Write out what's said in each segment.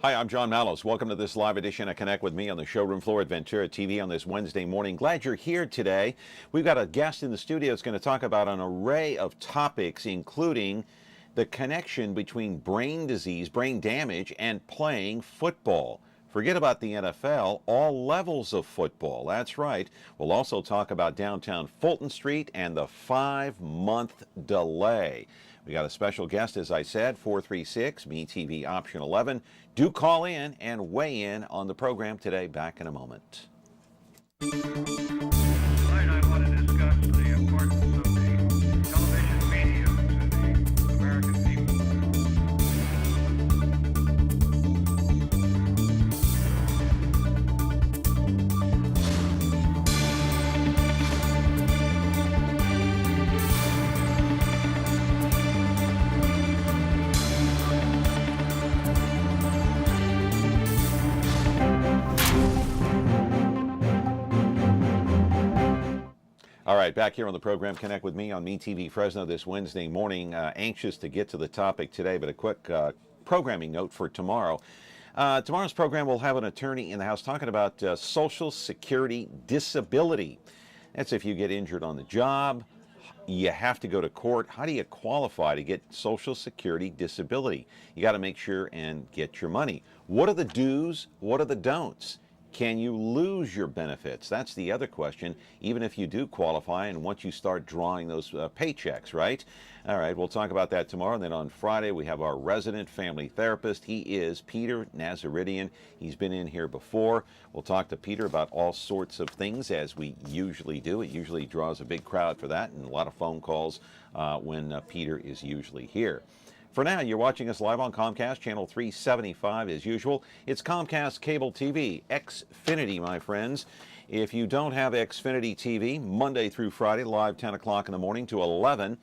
Hi, I'm John Mallows. Welcome to this live edition of Connect with Me on the showroom floor at Ventura TV on this Wednesday morning. Glad you're here today. We've got a guest in the studio that's going to talk about an array of topics, including the connection between brain disease, brain damage, and playing football. Forget about the NFL, all levels of football. That's right. We'll also talk about downtown Fulton Street and the 5-month delay. We got a special guest, as I said, 436-MeTV option 11. Do call in and weigh in on the program today. Back in a moment. Tonight I want to discuss the importance of the television medium to the American people. All right, back here on the program, Connect with Me on MeTV Fresno this Wednesday morning. Anxious to get to the topic today, but a quick programming note for tomorrow. Tomorrow's program will have an attorney in the House talking about Social Security disability. That's if you get injured on the job, you have to go to court. How do you qualify to get Social Security disability? You got to make sure and get your money. What are the do's? What are the don'ts? Can you lose your benefits? That's the other question, even if you do qualify and once you start drawing those paychecks, right? All right, we'll talk about that tomorrow. And then on Friday, we have our resident family therapist. He is Peter Nazaridian. He's been in here before. We'll talk to Peter about all sorts of things, as we usually do. It usually draws a big crowd for that and a lot of phone calls when Peter is usually here. For now, you're watching us live on Comcast, channel 375 as usual. It's Comcast Cable TV, Xfinity, my friends. If you don't have Xfinity TV, Monday through Friday, live 10 o'clock in the morning to 11,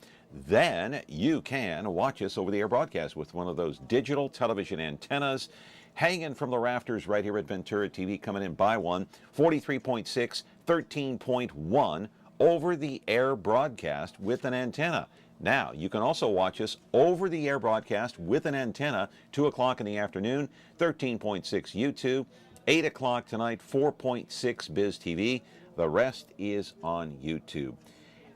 then you can watch us over the air broadcast with one of those digital television antennas hanging from the rafters right here at Ventura TV. Coming in, buy one, 43.6, 13.1 over the air broadcast with an antenna. Now, you can also watch us over the air broadcast with an antenna, 2 o'clock in the afternoon, 13.6 YouTube, 8 o'clock tonight, 4.6 Biz TV. The rest is on YouTube.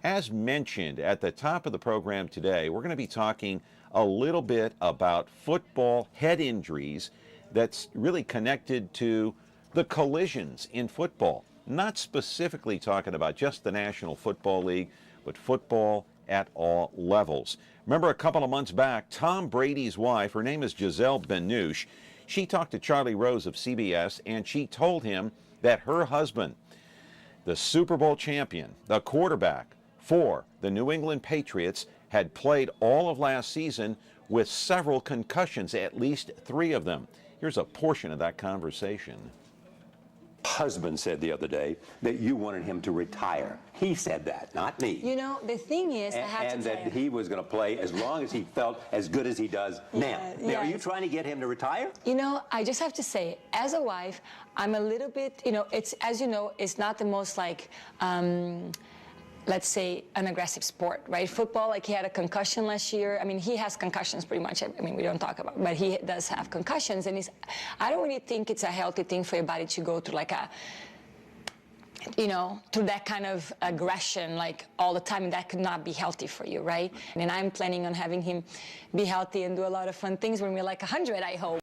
As mentioned at the top of the program today, we're going to be talking a little bit about football head injuries that's really connected to the collisions in football. Not specifically talking about just the National Football League, but football at all levels. Remember a couple of months back, Tom Brady's wife, her name is Giselle Benush, she talked to Charlie Rose of CBS, and she told him that her husband, the Super Bowl champion, the quarterback for the New England Patriots, had played all of last season with several concussions, at least 3 of them. Here's a portion of that conversation. Husband said the other day that you wanted him to retire. He said that, not me. You know, the thing is, I have and to tell that you. he was going to play as long as he felt as good as he does now. Now, are you yes. trying to get him to retire? You know, I just have to say, as a wife, I'm a little bit, you know, it's, as you know, it's not the most like, let's say, an aggressive sport, right? Football, like he had a concussion last year. I mean, he has concussions pretty much. I mean, we don't talk about it, but he does have concussions. And I don't really think it's a healthy thing for your body to go through like a, you know, to that kind of aggression like all the time. And that could not be healthy for you, right? And I'm planning on having him be healthy and do a lot of fun things when we're like 100, I hope.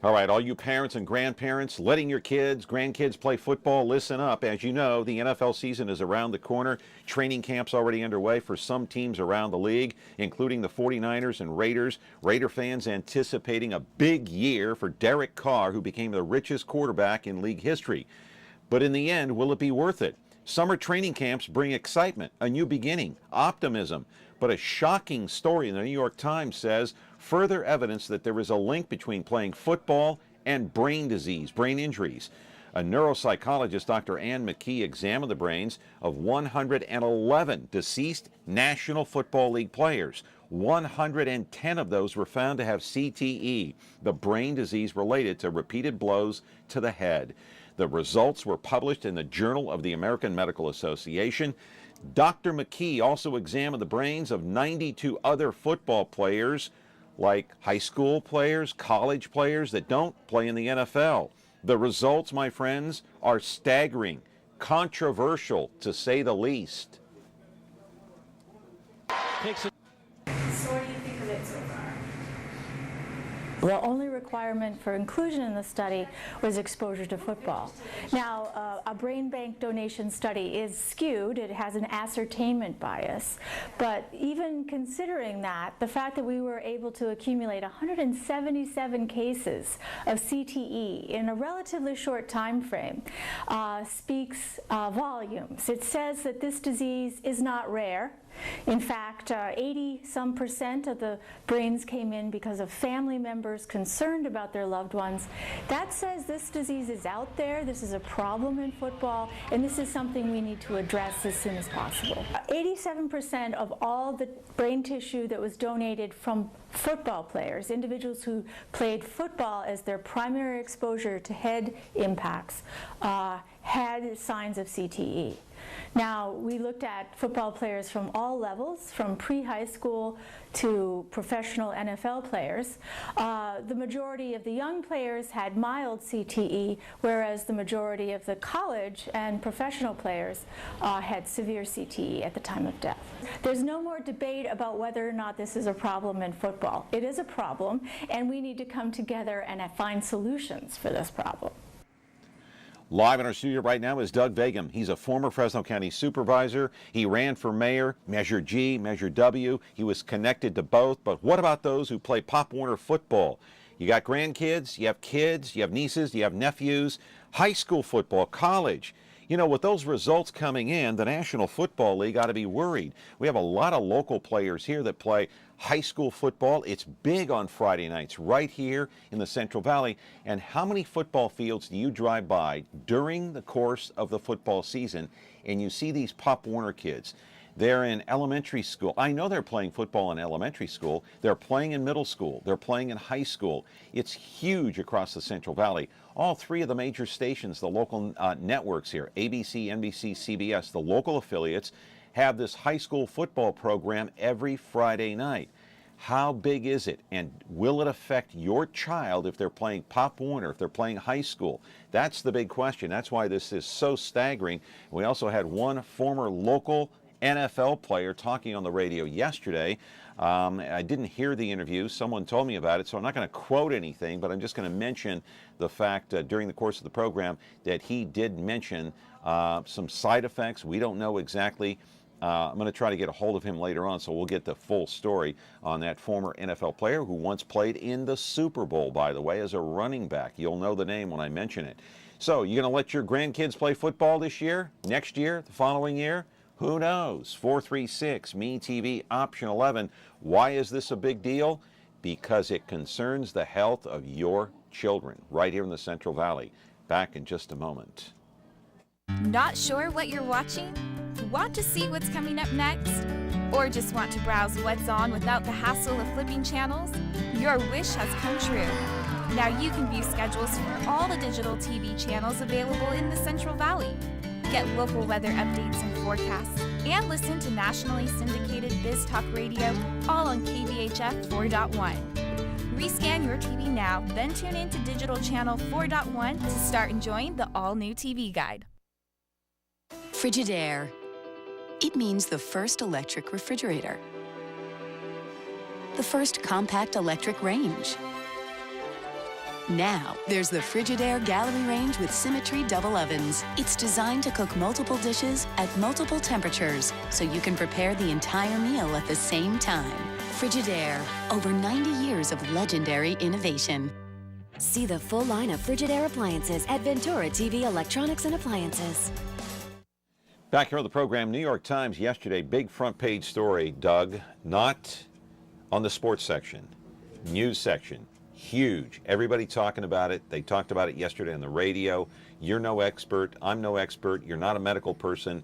All right, all you parents and grandparents letting your kids, grandkids play football, listen up. As you know, the NFL season is around the corner. Training camp's already underway for some teams around the league, including the 49ers and Raiders. Raider fans anticipating a big year for Derek Carr, who became the richest quarterback in league history. But in the end, will it be worth it? Summer training camps bring excitement, a new beginning, optimism. But a shocking story in the New York Times says further evidence that there is a link between playing football and brain disease, brain injuries. A neuropsychologist, Dr. Ann McKee, examined the brains of 111 deceased National Football League players. 110 of those were found to have CTE, the brain disease related to repeated blows to the head. The results were published in the Journal of the American Medical Association. Dr. McKee also examined the brains of 92 other football players like high school players, college players that don't play in the NFL. The results, my friends, are staggering, controversial to say the least. So what do you think of it so far? The only requirement for inclusion in the study was exposure to football. Now, a brain bank donation study is skewed. It has an ascertainment bias. But even considering that, the fact that we were able to accumulate 177 cases of CTE in a relatively short time frame speaks volumes. It says that this disease is not rare. In fact, 80-some% of the brains came in because of family members concerned about their loved ones. That says this disease is out there, this is a problem in football, and this is something we need to address as soon as possible. 87% of all the brain tissue that was donated from football players, individuals who played football as their primary exposure to head impacts, had signs of CTE. Now, we looked at football players from all levels, from pre-high school to professional NFL players. The majority of the young players had mild CTE, whereas the majority of the college and professional players had severe CTE at the time of death. There's no more debate about whether or not this is a problem in football. It is a problem, and we need to come together and find solutions for this problem. Live in our studio right now is Doug Vagim. He's a former Fresno County supervisor. He ran for mayor, Measure G, Measure W. He was connected to both. But what about those who play Pop Warner football? You got grandkids, you have kids, you have nieces, you have nephews, high school football, college. You know, with those results coming in, the National Football League ought to be worried. We have a lot of local players here that play high school football. It's big on Friday nights right here in the Central Valley. And how many football fields do you drive by during the course of the football season and you see these Pop Warner kids? They're in elementary school. I know they're playing football in elementary school. They're playing in middle school. They're playing in high school. It's huge across the Central Valley. All three of the major stations, the local networks here, ABC, NBC, CBS, the local affiliates, have this high school football program every Friday night. How big is it? And will it affect your child if they're playing Pop Warner, if they're playing high school? That's the big question. That's why this is so staggering. We also had one former local NFL player talking on the radio yesterday. I didn't hear the interview. Someone told me about it, so I'm not going to quote anything, but I'm just going to mention the fact during the course of the program that he did mention some side effects. We don't know exactly. I'm going to try to get a hold of him later on, so we'll get the full story on that former NFL player who once played in the Super Bowl, by the way, as a running back. You'll know the name when I mention it. So, you going to let your grandkids play football this year, next year, the following year? Who knows? 436-ME-TV, option 11. Why is this a big deal? Because it concerns the health of your children right here in the Central Valley. Back in just a moment. Not sure what you're watching? Want to see what's coming up next? Or just want to browse what's on without the hassle of flipping channels? Your wish has come true. Now you can view schedules for all the digital TV channels available in the Central Valley. Get local weather updates and forecasts, and listen to nationally syndicated Biz Talk Radio, all on KVHF 4.1. Rescan your TV now, then tune in to Digital Channel 4.1 to start enjoying the all-new TV guide. Frigidaire. It means the first electric refrigerator. The first compact electric range. Now, there's the Frigidaire Gallery Range with Symmetry double ovens. It's designed to cook multiple dishes at multiple temperatures, so you can prepare the entire meal at the same time. Frigidaire, over 90 years of legendary innovation. See the full line of Frigidaire appliances at Ventura TV Electronics and Appliances. Back here on the program, New York Times yesterday, big front page story, Doug, not on the sports section, news section. Huge. Everybody talking about it. They talked about it yesterday on the radio. You're no expert. I'm no expert. You're not a medical person.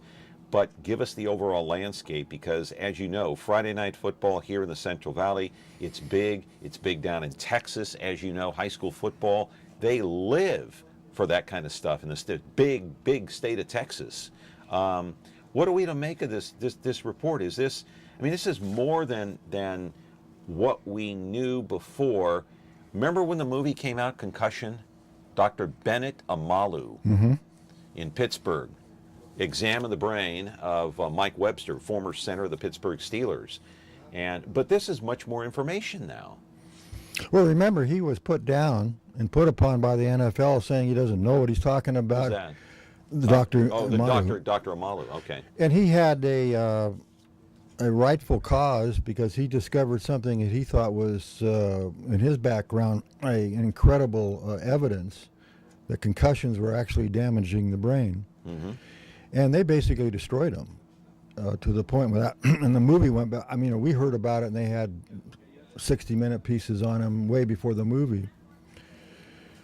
But give us the overall landscape because, as you know, Friday night football here in the Central Valley, it's big. It's big down in Texas, as you know, high school football. They live for that kind of stuff in the big state of Texas. What are we to make of this report? Is this, I mean, this is more than what we knew before. Remember when the movie came out, Concussion? Dr. Bennett Amalu in Pittsburgh examined the brain of Mike Webster, former center of the Pittsburgh Steelers. But this is much more information now. Well, remember, he was put down and put upon by the NFL saying he doesn't know what he's talking about. Who's that? The Dr. the Amalu. Dr. Amalu, okay. And he had a rightful cause because he discovered something that he thought was, in his background, an incredible evidence that concussions were actually damaging the brain. And they basically destroyed him to the point where that, and the movie went back. I mean, we heard about it and they had 60-minute pieces on him way before the movie.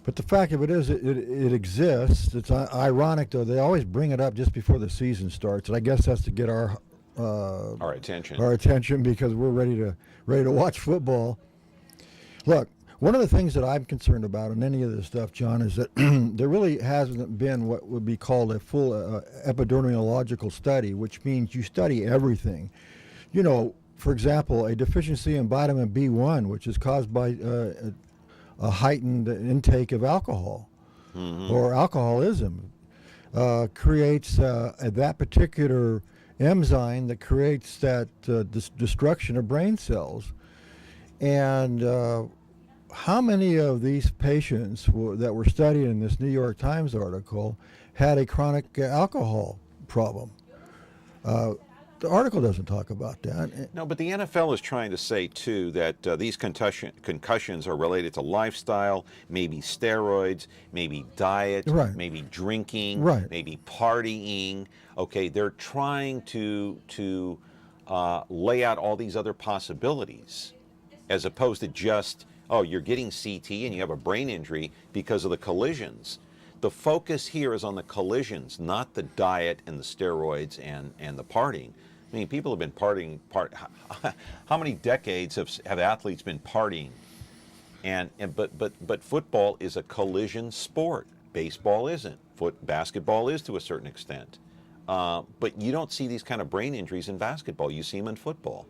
But the fact of it is, it exists. It's ironic, though. They always bring it up just before the season starts, and I guess that's to get our attention because we're ready to watch football. Look, one of the things that I'm concerned about in any of this stuff, John, is that there really hasn't been what would be called a full epidemiological study, which means you study everything. You know, for example, a deficiency in vitamin B1, which is caused by a heightened intake of alcohol or alcoholism, creates that particular enzyme that creates that destruction of brain cells. And how many of these patients that were studied in this New York Times article had a chronic alcohol problem? The article doesn't talk about that. No, but the NFL is trying to say, too, that these concussions are related to lifestyle, maybe steroids, maybe diet, maybe drinking, maybe partying. Okay, they're trying to lay out all these other possibilities as opposed to just, oh, you're getting CT and you have a brain injury because of the collisions. The focus here is on the collisions, not the diet and the steroids and the partying. I mean, people have been partying. How many decades have athletes been partying? But football is a collision sport. Baseball isn't. Basketball is to a certain extent. But you don't see these kind of brain injuries in basketball. You see them in football.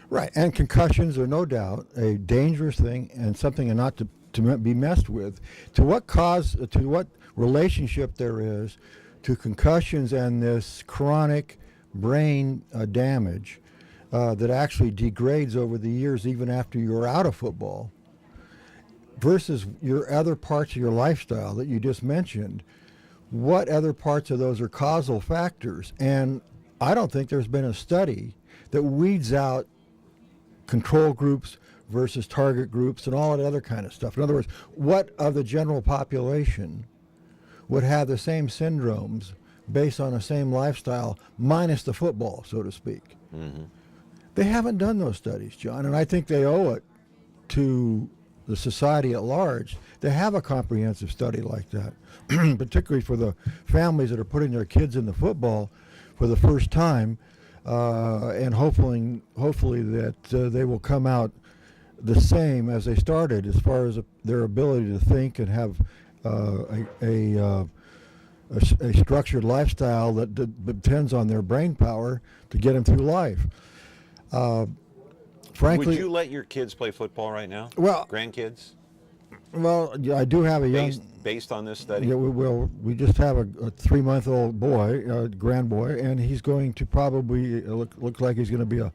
Right, and concussions are no doubt a dangerous thing and something not to be messed with. To what relationship there is to concussions and this chronic brain damage that actually degrades over the years even after you're out of football versus your other parts of your lifestyle that you just mentioned. What other parts of those are causal factors? And I don't think there's been a study that weeds out control groups versus target groups and all that other kind of stuff. In other words, what of the general population would have the same syndromes based on the same lifestyle, minus the football, so to speak? They haven't done those studies, John, and I think they owe it to the society at large to have a comprehensive study like that, particularly for the families that are putting their kids in the football for the first time, and hopefully that they will come out the same as they started as far as their ability to think and have a structured lifestyle that depends on their brain power to get them through life. Frankly, would you let your kids play football right now? Well, grandkids? Well, I do have a young. Based on this study? Yeah, we just have a 3-month-old boy, grand boy, and he's going to probably look like he's going to be a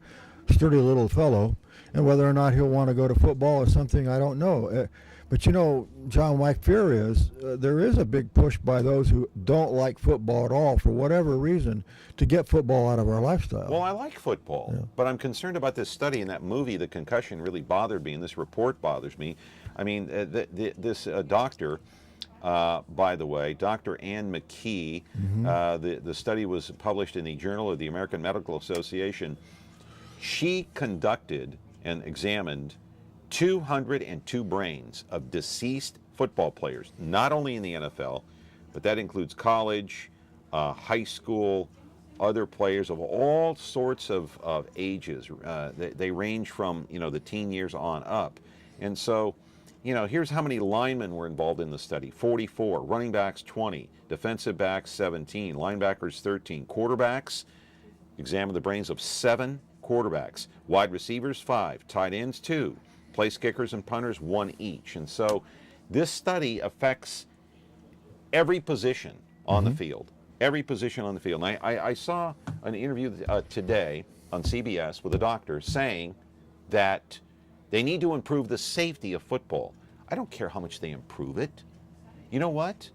sturdy little fellow. And whether or not he'll want to go to football is something I don't know. But you know, John, my fear is there is a big push by those who don't like football at all, for whatever reason, to get football out of our lifestyle. Well, I like football, but I'm concerned about this study and that movie. The concussion really bothered me, and this report bothers me. I mean, this doctor, by the way, Dr. Ann McKee, the study was published in the Journal of the American Medical Association. She conducted and examined 202 brains of deceased football players, not only in the NFL, but that includes college, high school, other players of all sorts of ages. They range from, the teen years on up. And so, here's how many linemen were involved in the study: 44, running backs 20, defensive backs 17, linebackers 13, quarterbacks examined the brains of 7 quarterbacks. Wide receivers, 5. Tight ends, 2. Place kickers and punters, 1 each. And so this study affects every position on the field. Every position on the field. And I saw an interview today on CBS with a doctor saying that they need to improve the safety of football. I don't care how much they improve it. You know what?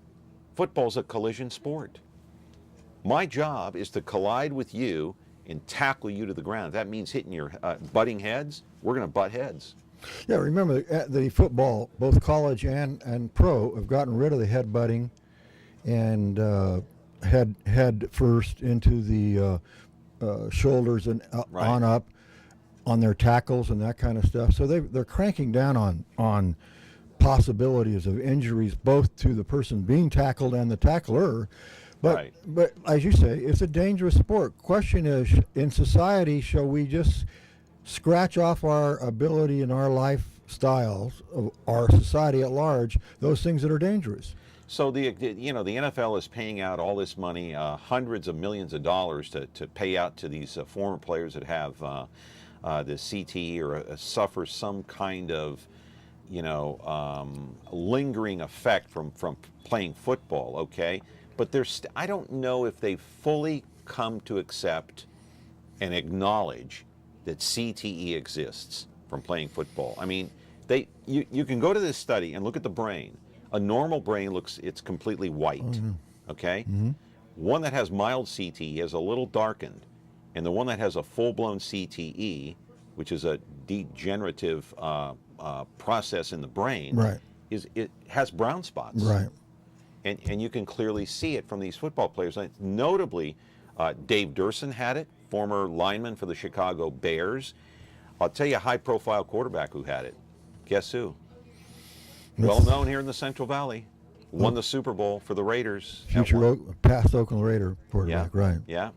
Football's a collision sport. My job is to collide with you and tackle you to the ground. If that means hitting your butting heads, we're going to butt heads. Yeah, remember the football, both college and pro, have gotten rid of the headbutting and head first into the shoulders and on up on their tackles and that kind of stuff. So they're cranking down on possibilities of injuries both to the person being tackled and the tackler. But as you say, it's a dangerous sport. Question is, in society, shall we just scratch off our ability and our lifestyles of our society at large, those things that are dangerous? So the NFL is paying out all this money, hundreds of millions of dollars to pay out to these former players that have the CTE or suffer some kind of lingering effect from playing football. Okay, but I don't know if they've fully come to accept and acknowledge that CTE exists from playing football. I mean, you can go to this study and look at the brain. A normal brain it's completely white, okay? One that has mild CTE is a little darkened, and the one that has a full-blown CTE, which is a degenerative process in the brain, it has brown spots. Right. And you can clearly see it from these football players. Notably, Dave Durson had it, former lineman for the Chicago Bears. I'll tell you a high-profile quarterback who had it. Guess who? Well known here in the Central Valley. Won the Super Bowl for the Raiders. Future past Oakland Raider quarterback, right? Yeah.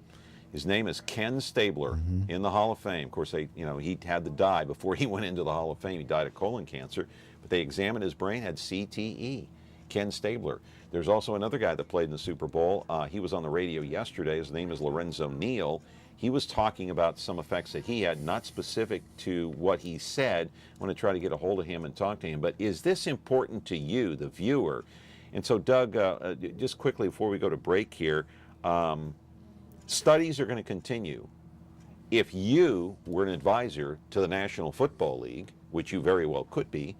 His name is Ken Stabler in the Hall of Fame. Of course, he had to die before he went into the Hall of Fame. He died of colon cancer, but they examined his brain, had CTE. Ken Stabler. There's also another guy that played in the Super Bowl. He was on the radio yesterday. His name is Lorenzo Neal. He was talking about some effects that he had, not specific to what he said. I want to try to get a hold of him and talk to him. But is this important to you, the viewer? And so, Doug, just quickly before we go to break here, studies are going to continue. If you were an advisor to the National Football League, which you very well could be,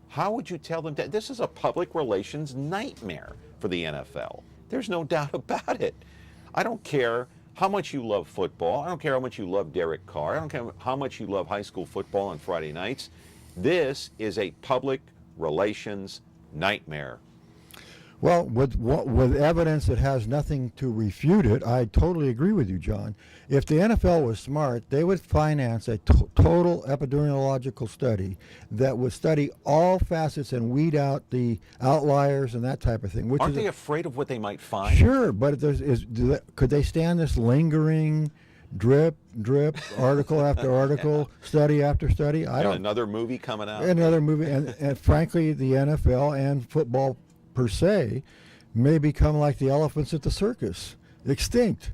how would you tell them that this is a public relations nightmare for the NFL? There's no doubt about it. I don't care how much you love football. I don't care how much you love Derek Carr. I don't care how much you love high school football on Friday nights. This is a public relations nightmare. Well, with evidence that has nothing to refute it, I totally agree with you, John. If the NFL was smart, they would finance a total epidemiological study that would study all facets and weed out the outliers and that type of thing. Aren't they afraid of what they might find? Sure, but could they stand this lingering drip, article after article, study after study? I don't. Another movie coming out. Another movie, and frankly, the NFL and football per se may become like the elephants at the circus, extinct.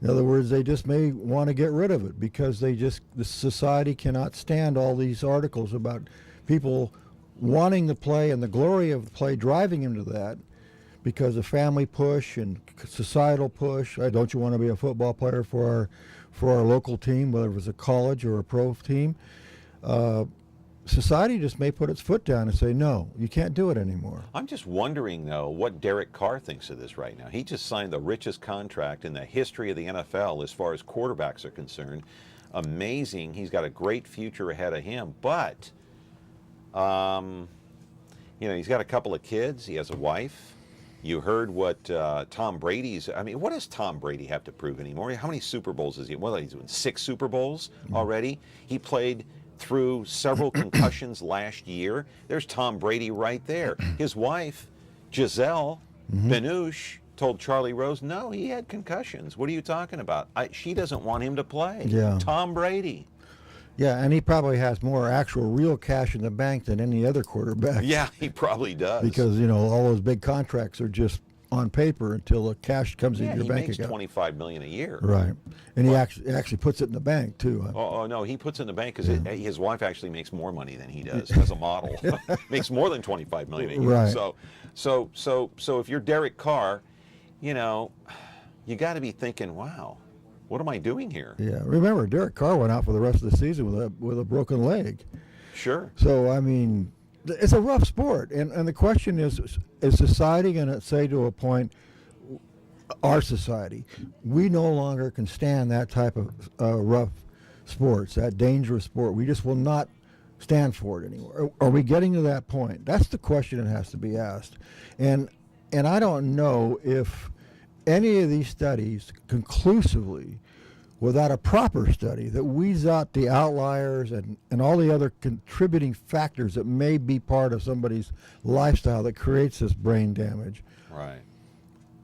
In other words, they just may want to get rid of it because the society cannot stand all these articles about people wanting to play and the glory of the play driving them to that because of family push and societal push. Don't you want to be a football player for our local team, whether it was a college or a pro team? Society just may put its foot down and say, no, you can't do it anymore. I'm just wondering, though, what Derek Carr thinks of this right now. He just signed the richest contract in the history of the NFL as far as quarterbacks are concerned. Amazing. He's got a great future ahead of him. But, he's got a couple of kids. He has a wife. You heard what Tom Brady's... I mean, what does Tom Brady have to prove anymore? How many Super Bowls is he? Well, he's won 6 Super Bowls already. He played through several concussions last year. There's Tom Brady right there. His wife, Giselle Benoche, told Charlie Rose, no, he had concussions. What are you talking about? She doesn't want him to play. Yeah. Tom Brady. Yeah, and he probably has more actual real cash in the bank than any other quarterback. Yeah, he probably does. Because, all those big contracts are just on paper until the cash comes Yeah, in your he bank makes account. $25 million a year. Right, and he actually puts it in the bank too. Oh no, he puts it in the bank because his wife actually makes more money than he does as a model. Makes more than $25 million a year. Right. So if you're Derek Carr, you know, you got to be thinking, wow, what am I doing here? Yeah, remember Derek Carr went out for the rest of the season with a broken leg. Sure. So I mean, it's a rough sport, and the question is society going to say to a point, our society, we no longer can stand that type of rough sports, that dangerous sport. We just will not stand for it anymore. Are we getting to that point? That's the question that has to be asked. And I don't know if any of these studies conclusively, without a proper study that weeds out the outliers and all the other contributing factors that may be part of somebody's lifestyle that creates this brain damage. Right.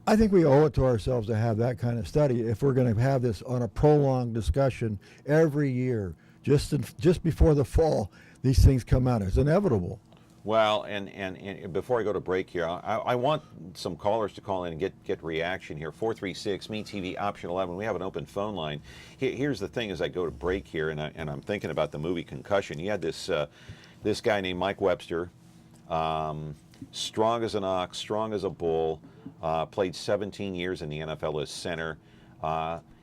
I think we owe it to ourselves to have that kind of study if we're going to have this on a prolonged discussion every year. Just before the fall, these things come out. It's inevitable. Well, and before I go to break here, I want some callers to call in and get reaction here. 436 MeTV option 11. We have an open phone line. Here's the thing: as I go to break here, and I'm thinking about the movie Concussion. You had this guy named Mike Webster, strong as an ox, strong as a bull. Played 17 years in the NFL as center.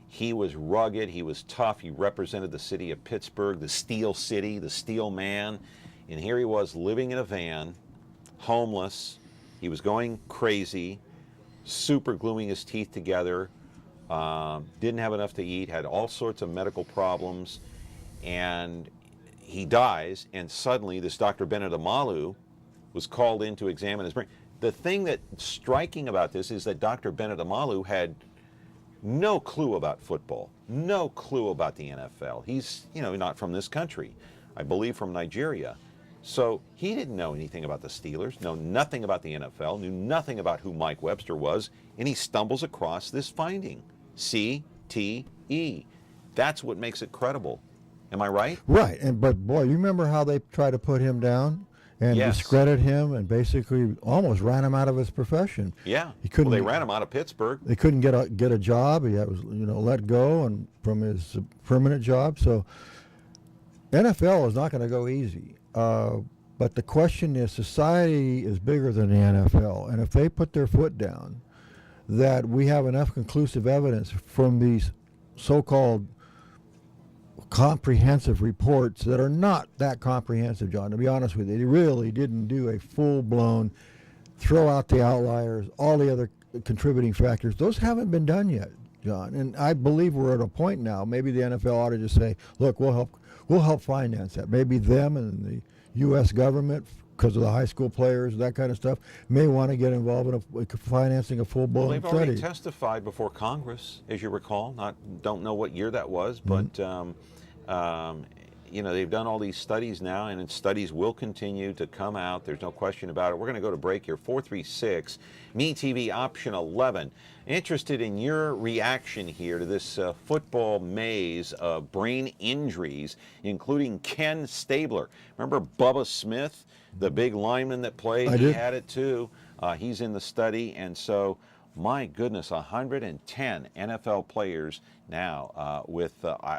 He was rugged. He was tough. He represented the city of Pittsburgh, the Steel City, the Steel Man. And here he was living in a van, homeless. He was going crazy, super gluing his teeth together, didn't have enough to eat, had all sorts of medical problems, and he dies, and suddenly this Dr. Bennett Amalu was called in to examine his brain. The thing that's striking about this is that Dr. Bennett Amalu had no clue about football, no clue about the NFL. He's, not from this country, I believe from Nigeria. So he didn't know anything about the Steelers, know nothing about the NFL, knew nothing about who Mike Webster was, and he stumbles across this finding, CTE. That's what makes it credible. Am I right? Right, but boy, you remember how they tried to put him down and discredit him and basically almost ran him out of his profession. Yeah, he couldn't. Well, they ran him out of Pittsburgh. They couldn't get a job. He was let go and from his permanent job. So NFL is not going to go easy. But the question is, society is bigger than the NFL, and if they put their foot down, that we have enough conclusive evidence from these so-called comprehensive reports that are not that comprehensive, John, to be honest with you. They really didn't do a full-blown, throw out the outliers, all the other contributing factors. Those haven't been done yet, John, and I believe we're at a point now, maybe the NFL ought to just say, look, we'll help finance that. Maybe them and the U.S. government, because of the high school players, that kind of stuff, may want to get involved in financing a full-blown study. Well, they've already testified before Congress, as you recall. Don't know what year that was, but they've done all these studies now, and studies will continue to come out. There's no question about it. We're going to go to break here. 436 MeTV option 11. Interested in your reaction here to this football maze of brain injuries, including Ken Stabler. Remember Bubba Smith, the big lineman that played? He had it too. He's in the study, and so, my goodness, 110 NFL players now with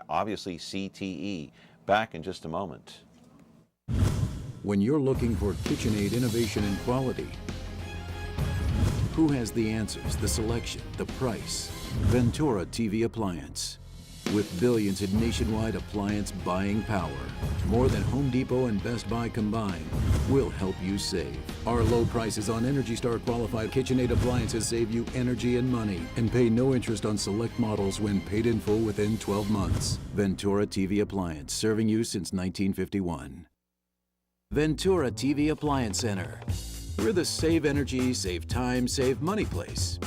obviously CTE. Back in just a moment. When you're looking for KitchenAid innovation and quality, who has the answers, the selection, the price? Ventura TV Appliance. With billions in nationwide appliance buying power, more than Home Depot and Best Buy combined, we'll help you save. Our low prices on Energy Star qualified KitchenAid appliances save you energy and money, and pay no interest on select models when paid in full within 12 months. Ventura TV Appliance, serving you since 1951. Ventura TV Appliance Center. We're the save energy, save time, save money place.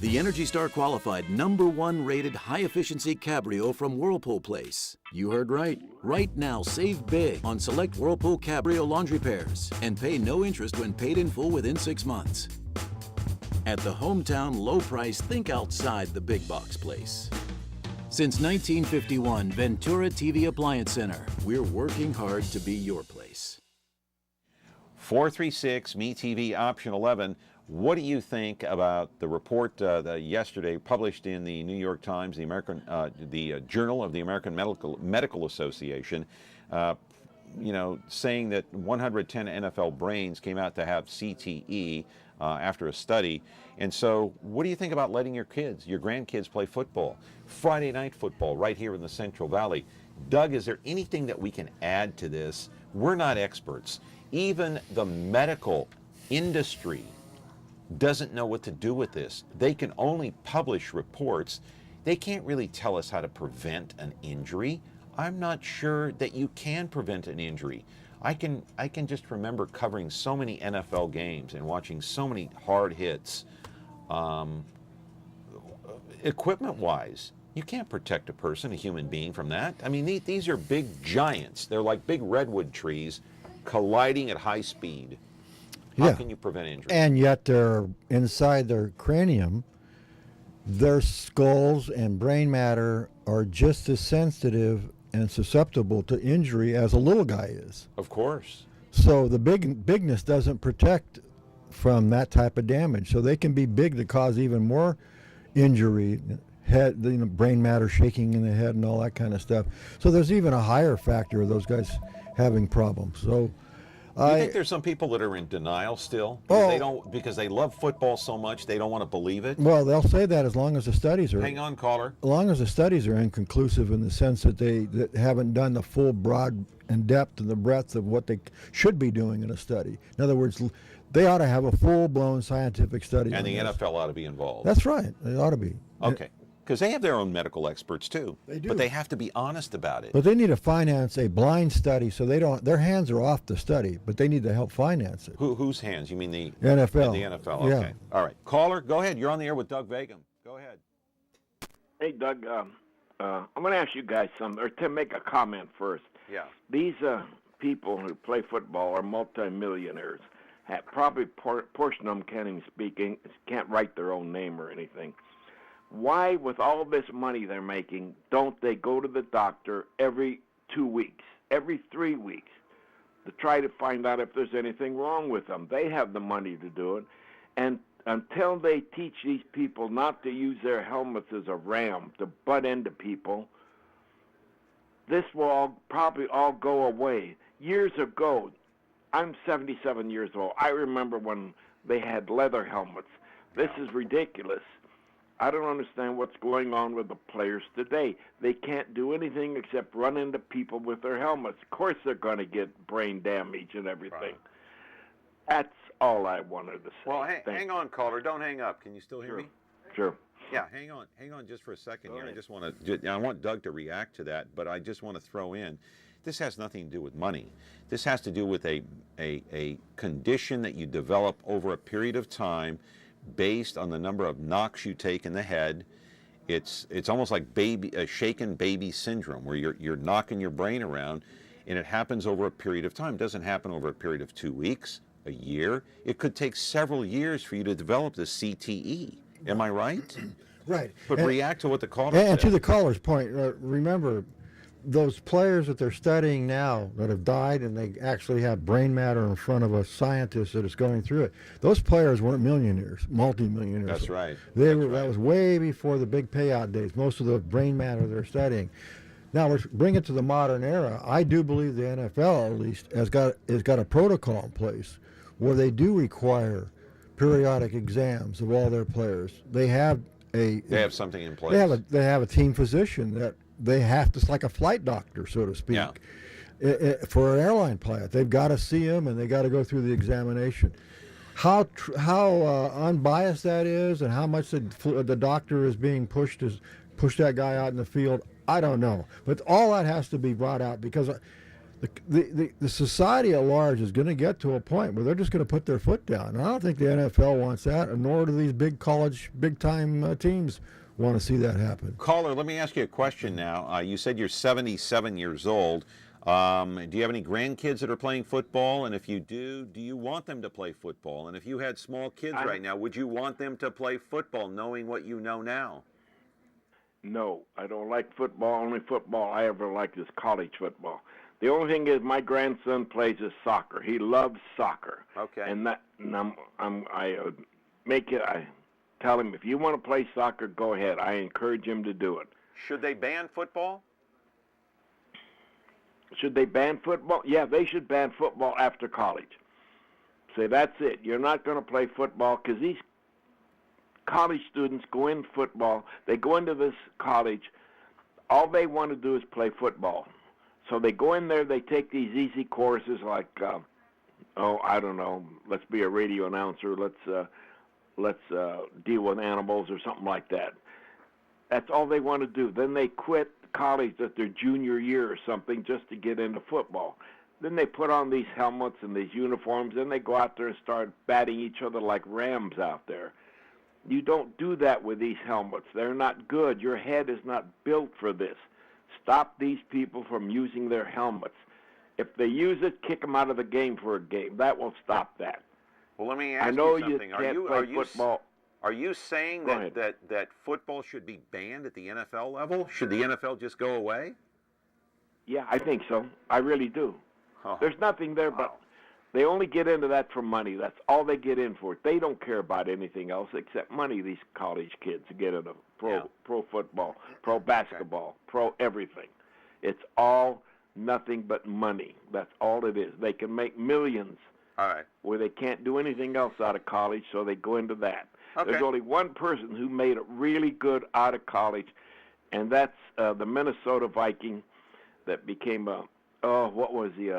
The Energy Star qualified #1 rated high-efficiency Cabrio from Whirlpool Place. You heard right. Right now, save big on select Whirlpool Cabrio laundry pairs and pay no interest when paid in full within 6 months. At the hometown low price, think outside the big box place. Since 1951, Ventura TV Appliance Center. We're working hard to be your place. 436 MeTV option 11. What do you think about the report yesterday published in the New York Times, the Journal of the American Medical Association, saying that 110 NFL brains came out to have CTE after a study? And so, what do you think about letting your grandkids play football, Friday night football, right here in the Central Valley? Doug, is there anything that we can add to this? We're not experts. Even the medical industry doesn't know what to do with this. They can only publish reports. They can't really tell us how to prevent an injury. I'm not sure that you can prevent an injury. I can just remember covering so many NFL games and watching so many hard hits. Equipment-wise, you can't protect a human being from that. I mean, these are big giants. They're like big redwood trees colliding at high speed. How can you prevent injury? And yet they're inside their cranium. Their skulls and brain matter are just as sensitive and susceptible to injury as a little guy is. Of course. So the bigness doesn't protect from that type of damage. So they can be big to cause even more injury, brain matter shaking in the head and all that kind of stuff. So there's even a higher factor of those guys having problems. So you think there's some people that are in denial still? Because they love football so much, they don't want to believe it? Well, they'll say that as long as the studies are... Hang on, caller. As long as the studies are inconclusive in the sense that they haven't done the full broad and depth and the breadth of what they should be doing in a study. In other words, they ought to have a full-blown scientific study. And the NFL ought to be involved. That's right. They ought to be. Okay. Because they have their own medical experts too. They do. But they have to be honest about it. But they need to finance a blind study so their hands are off the study, but they need to help finance it. Whose hands? You mean the NFL? The NFL, okay. Yeah. All right. Caller, go ahead. You're on the air with Doug Vagim. Go ahead. Hey, Doug, I'm going to ask you guys to make a comment first. Yeah. These people who play football are multimillionaires. Probably portion of them can't even can't write their own name or anything. Why, with all this money they're making, don't they go to the doctor every 2 weeks, every 3 weeks, to try to find out if there's anything wrong with them? They have the money to do it. And until they teach these people not to use their helmets as a ram to butt into people, this will probably all go away. Years ago, I'm 77 years old. I remember when they had leather helmets. This is ridiculous. I don't understand what's going on with the players today. They can't do anything except run into people with their helmets. Of course they're going to get brain damage and everything. Right. That's all I wanted to say. Well, hang on, caller. Don't hang up. Can you still hear me? Sure. Yeah, hang on just for a second here. I want Doug to react to that, but I just want to throw in, this has nothing to do with money. This has to do with a condition that you develop over a period of time based on the number of knocks you take in the head. It's almost like shaken baby syndrome, where you're knocking your brain around, and it happens over a period of time. It doesn't happen over a period of 2 weeks, a year. It could take several years for you to develop the CTE. Am I right? Right. But react to what the caller said. And to the caller's point, remember, those players that they're studying now that have died and they actually have brain matter in front of a scientist that is going through it, those players weren't millionaires, multi-millionaires. That's right. That was way before the big payout days, most of the brain matter they're studying. Now, let's bring it to the modern era. I do believe the NFL, at least, has got a protocol in place where they do require periodic exams of all their players. They have something in place. They have a team physician that they have to, it's like a flight doctor, so to speak. Yeah. For an airline pilot, they've got to see him and they got to go through the examination. How unbiased that is, and how much the doctor is being pushed that guy out in the field, I don't know. But all that has to be brought out, because the society at large is going to get to a point where they're just going to put their foot down. And I don't think the NFL wants that, and nor do these big time teams want to see that happen. Caller, let me ask you a question now. You said you're 77 years old. Do you have any grandkids that are playing football? And if you do you want them to play football? And if you had small kids right now, would you want them to play football, knowing what you know now? No, I don't like football. Only football I ever liked is college football. The only thing is my grandson plays is soccer. He loves soccer. Okay. And make it. I tell him, if you want to play soccer, go ahead. I encourage him to do it. Should they ban football? Should they ban football? Yeah, they should ban football after college. Say, that's it. You're not going to play football, because these college students go in football. They go into this college. All they want to do is play football. So they go in there, they take these easy courses like, I don't know, let's be a radio announcer, let's deal with animals or something like that. That's all they want to do. Then they quit college at their junior year or something just to get into football. Then they put on these helmets and these uniforms, and they go out there and start batting each other like rams out there. You don't do that with these helmets. They're not good. Your head is not built for this. Stop these people from using their helmets. If they use it, kick them out of the game for a game. That will stop that. Well, let me ask I know you something. You can't play football. Are you saying that football should be banned at the NFL level? Should the NFL just go away? Yeah, I think so. I really do. Oh. There's nothing there but they only get into that for money. That's all they get in for. They don't care about anything else except money, these college kids get into pro football, pro basketball, pro everything. It's all nothing but money. That's all it is. They can make millions where they can't do anything else out of college, so they go into that. Okay. There's only one person who made it really good out of college, and that's the Minnesota Viking that became what was he,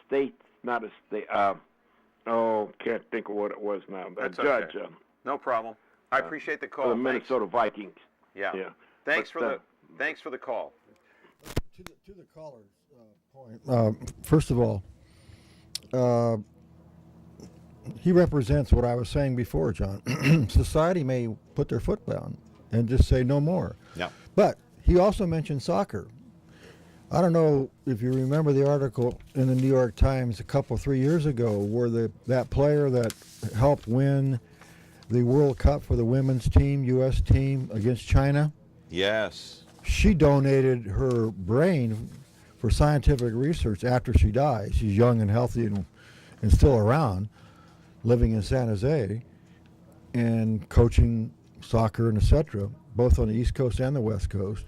state, not a state, can't think of what it was now. That's judge. Okay. No problem. I appreciate the call. The Minnesota Vikings. Yeah. Thanks for the call. To the caller's point, first of all, he represents what I was saying before, John. Society may put their foot down and just say no more. Yeah. But he also mentioned soccer. I don't know if you remember the article in the New York Times 3 years ago where that player that helped win the World Cup for the women's team, U.S. team, against China. Yes. She donated her brain for scientific research after she died. She's young and healthy and still around, living in San Jose and coaching soccer and etc., both on the East Coast and the West Coast.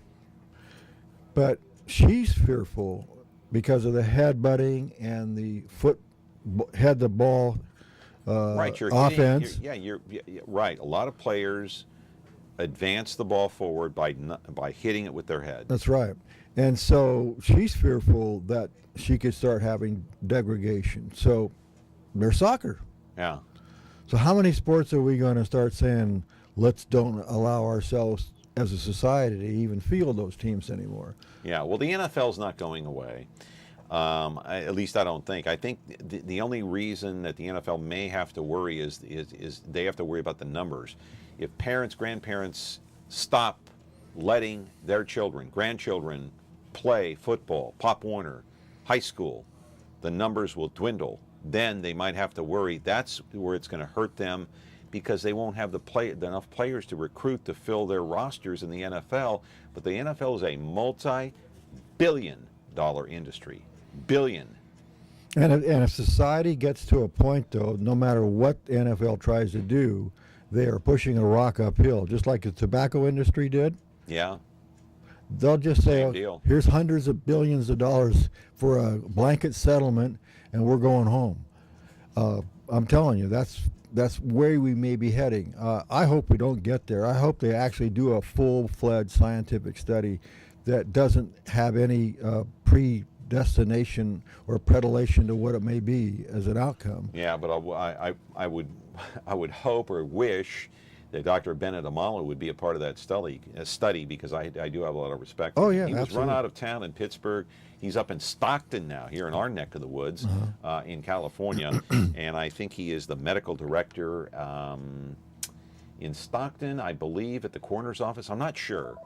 But she's fearful because of the headbutting and the head the ball offense. You're right. A lot of players advance the ball forward by hitting it with their head. That's right. And so she's fearful that she could start having degradation. So there's soccer. Yeah. So how many sports are we going to start saying, let's don't allow ourselves as a society to even field those teams anymore? Yeah, well, the NFL's not going away. At least I don't think. I think the only reason that the NFL may have to worry is they have to worry about the numbers. If parents, grandparents stop letting their children, grandchildren play football, Pop Warner, high school, the numbers will dwindle. Then they might have to worry. That's where it's going to hurt them because they won't have enough players to recruit to fill their rosters in the NFL. But the NFL is a multi-billion-dollar industry. Billion. And if society gets to a point, though, no matter what the NFL tries to do, they are pushing a rock uphill, just like the tobacco industry did. Yeah. They'll just say, here's hundreds of billions of dollars for a blanket settlement, and we're going home. I'm telling you, that's where we may be heading. I hope we don't get there. I hope they actually do a full-fledged scientific study that doesn't have any predestination or predilation to what it may be as an outcome. Yeah, but I would hope or wish that Dr. Bennett Amala would be a part of that study because I do have a lot of respect for him. Yeah, he was absolutely. run out of town in Pittsburgh. He's up in Stockton now, here in our neck of the woods, in California, and I think he is the medical director in Stockton, I believe, at the coroner's office. I'm not sure,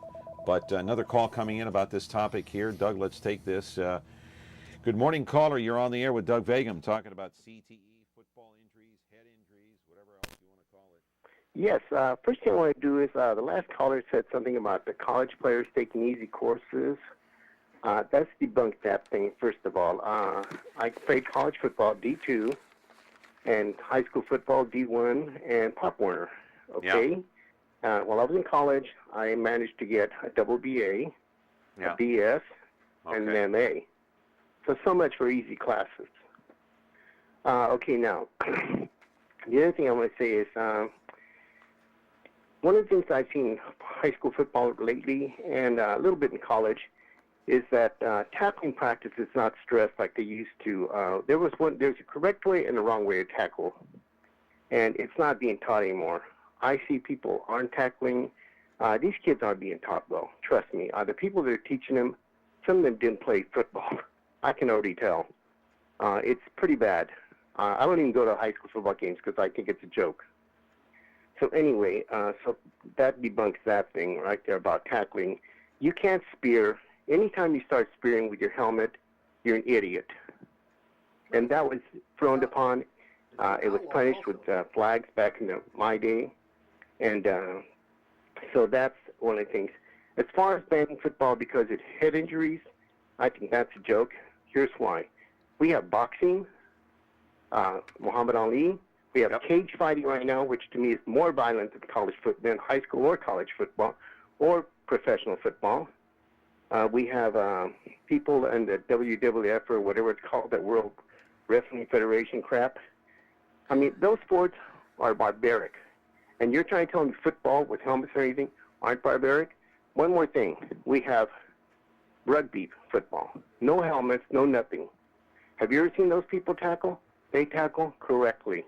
but another call coming in about this topic here. Doug, let's take this. Good morning, caller. You're on the air with Doug Vagim talking about CTE, football injuries, head injuries, whatever else you want to call it. Yes, first thing I want to do is the last caller said something about the college players taking easy courses. That's debunked that thing, first of all. I played college football, D2, and high school football, D1, and Pop Warner. Okay? While I was in college, I managed to get a double BA, a BS, and an MA. So much for easy classes. Okay, now, the other thing I want to say is one of the things I've seen in high school football lately and a little bit in college is that tackling practice is not stressed like they used to. There's a correct way and a wrong way to tackle, and it's not being taught anymore. I see people aren't tackling. These kids aren't being taught well. Trust me. The people that are teaching them, some of them didn't play football. I can already tell. It's pretty bad. I don't even go to high school football games because I think it's a joke. So anyway, so that debunks that thing right there about tackling. You can't spear. Anytime you start spearing with your helmet, you're an idiot. And that was frowned upon. It was punished with flags back in my day. And so that's one of the things. As far as banning football because it's head injuries, I think that's a joke. Here's why. We have boxing, Muhammad Ali. We have cage fighting right now, which to me is more violent than high school or college football or professional football. We have people in the WWF or whatever it's called, that World Wrestling Federation crap. I mean, those sports are barbaric. And you're trying to tell me football with helmets or anything aren't barbaric? One more thing. We have rugby football. No helmets, no nothing. Have you ever seen those people tackle? They tackle correctly.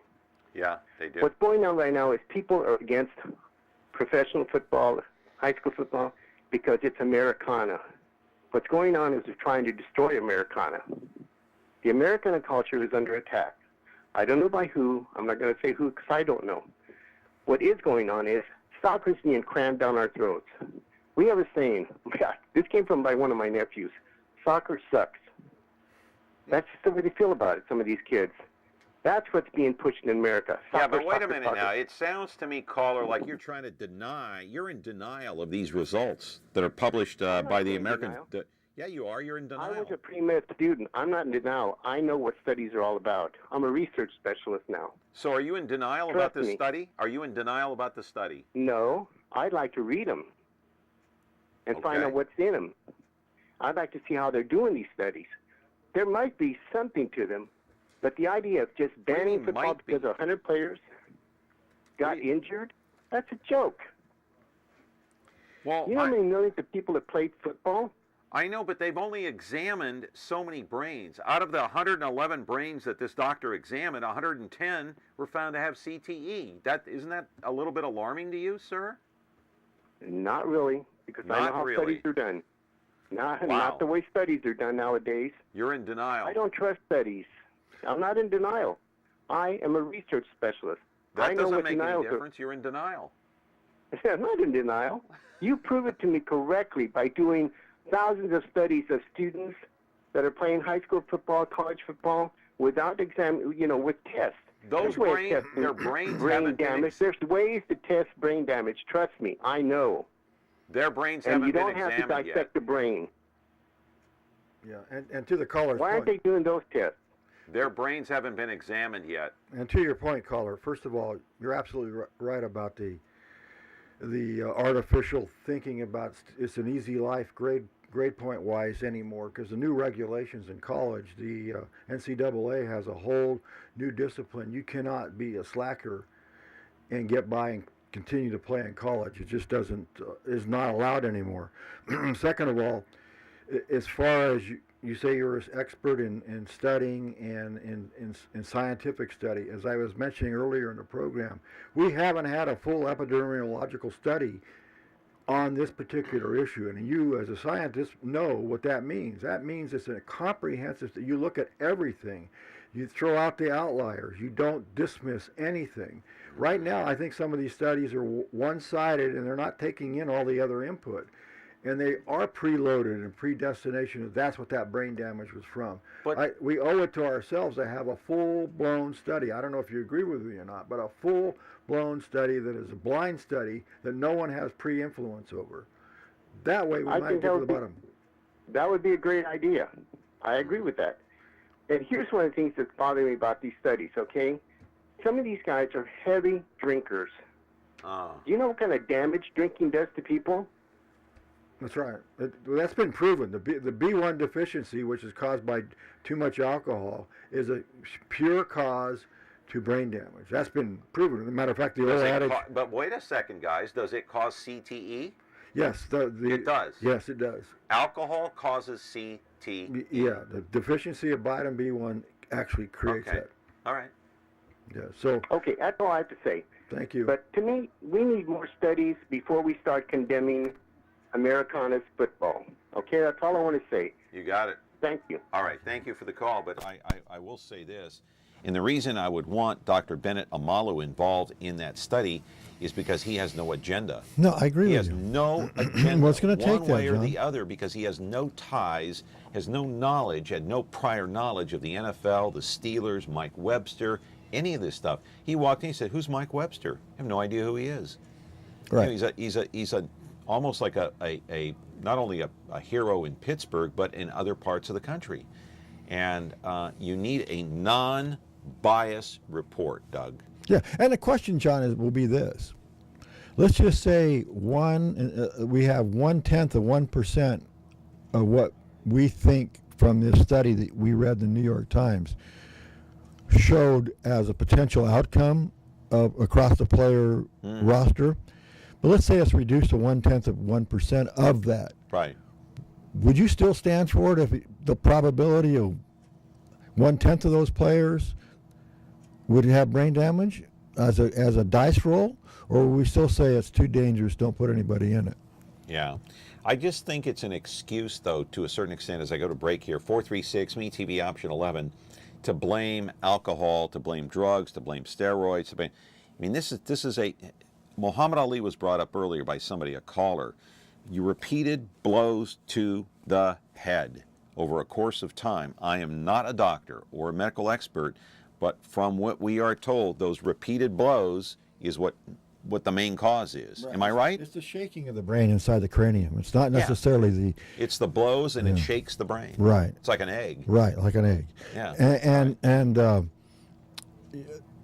Yeah, they do. What's going on right now is people are against professional football, high school football, because it's Americana. What's going on is they're trying to destroy Americana. The Americana culture is under attack. I don't know by who. I'm not going to say who because I don't know. What is going on is soccer's being crammed down our throats. We have a saying. This came from by one of my nephews. Soccer sucks. That's just the way they feel about it, some of these kids. That's what's being pushed in America. Soccer, yeah, but wait soccer, a minute soccer. now. It sounds to me, caller, like you're trying to deny, you're in denial of these results that are published by the American... Yeah, you are. You're in denial. I was a pre-med student. I'm not in denial. I know what studies are all about. I'm a research specialist now. So are you in denial about the study? Are you in denial about the study? No. I'd like to read them and find out what's in them. I'd like to see how they're doing these studies. There might be something to them, but the idea of just banning football because 100 players got injured, that's a joke. Well, you know how many millions of people have played football? I know, but they've only examined so many brains. Out of the 111 brains that this doctor examined, 110 were found to have CTE. Isn't that a little bit alarming to you, sir? Not really, because I know how studies are done. Not the way studies are done nowadays. You're in denial. I don't trust studies. I'm not in denial. I am a research specialist. That I know doesn't what make any denials difference. You're in denial. I'm not in denial. You prove it to me correctly by doing thousands of studies of students that are playing high school football, college football, without with tests. Their brains brain damage. There's ways to test brain damage. Trust me, I know. Their brains and haven't been examined yet. And you don't have to dissect the brain. Yeah, and to the caller's Why aren't they doing those tests? Their brains haven't been examined yet. And to your point, caller, first of all, you're absolutely right about the artificial thinking about it's an easy life grade point wise anymore, because the new regulations in college, the NCAA has a whole new discipline. You cannot be a slacker and get by and continue to play in college. It just is not allowed anymore. Second of all, as far as you say you're an expert in studying and in scientific study, as I was mentioning earlier in the program, we haven't had a full epidemiological study on this particular issue. And you, as a scientist, know what that means. That means it's a comprehensive, you look at everything. You throw out the outliers. You don't dismiss anything. Right now, I think some of these studies are one-sided and they're not taking in all the other input. And they are preloaded and predestination. That's what that brain damage was from. But we owe it to ourselves to have a full-blown study. I don't know if you agree with me or not, but a full-blown study that is a blind study that no one has pre-influence over. That way we might get to the bottom. That would be a great idea. I agree with that. And here's one of the things that's bothering me about these studies, okay? some of these guys are heavy drinkers. Oh. Do you know what kind of damage drinking does to people? That's right. That's been proven. The B1 deficiency, which is caused by too much alcohol, is a pure cause to brain damage. That's been proven. As a matter of fact, the old adage. But wait a second, guys. Does it cause CTE? Yes, it does. Yes, it does. Alcohol causes CTE. Yeah, the deficiency of vitamin B1 actually creates that. All right. Yeah. So. Okay, that's all I have to say. Thank you. But to me, we need more studies before we start condemning Americana's football. Okay, that's all I want to say. You got it. Thank you. All right, thank you for the call, but I will say this, and the reason I would want Dr. Bennett Amalu involved in that study is because he has no agenda. No, I agree He with has you. no agenda Well, it's gonna take one way that, or John. the other because he has no ties, has no knowledge, had no prior knowledge of the NFL, the Steelers, Mike Webster, any of this stuff. He walked in and said, "Who's Mike Webster?" I have no idea who he is. Right. You know, he's a almost like a not only a hero in Pittsburgh, but in other parts of the country. And you need a non-biased report, Doug. Yeah, and the question, John, will be this. Let's just say we have 1/10 of 1% of what we think from this study that we read in the New York Times showed as a potential outcome across the player roster. But let's say it's reduced to 1/10 of 1% of that. Right. Would you still stand for it if the probability of 1/10 of those players would have brain damage as a dice roll, or would we still say it's too dangerous, don't put anybody in it? Yeah. I just think it's an excuse, though, to a certain extent, as I go to break here, 436, MeTV option 11, to blame alcohol, to blame drugs, to blame steroids. To blame, I mean, this is a... Muhammad Ali was brought up earlier by somebody, a caller. You repeated blows to the head over a course of time. I am not a doctor or a medical expert, but from what we are told, those repeated blows is what the main cause is. Right. Am I right? It's the shaking of the brain inside the cranium. It's not necessarily the... It's the blows and it shakes the brain. Right. It's like an egg. Right, like an egg. Yeah. And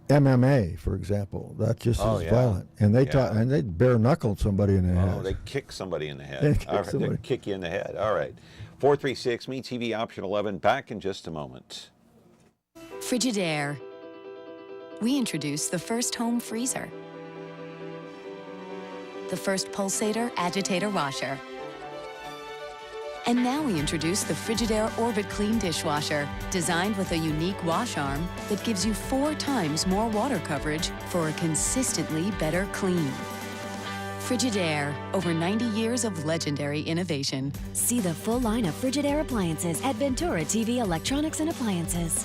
MMA, for example, that just is violent. And they bare knuckled somebody in the head. Oh, they kick somebody in the head. They kick All right, somebody. they kick you in the head. All right. 436, MeTV option 11, back in just a moment. Frigidaire. We introduced the first home freezer, the first pulsator agitator washer, and now we introduce the Frigidaire Orbit Clean dishwasher, designed with a unique wash arm that gives you 4 times more water coverage for a consistently better clean. Frigidaire, over 90 years of legendary innovation. See the full line of Frigidaire appliances at Ventura TV Electronics and Appliances.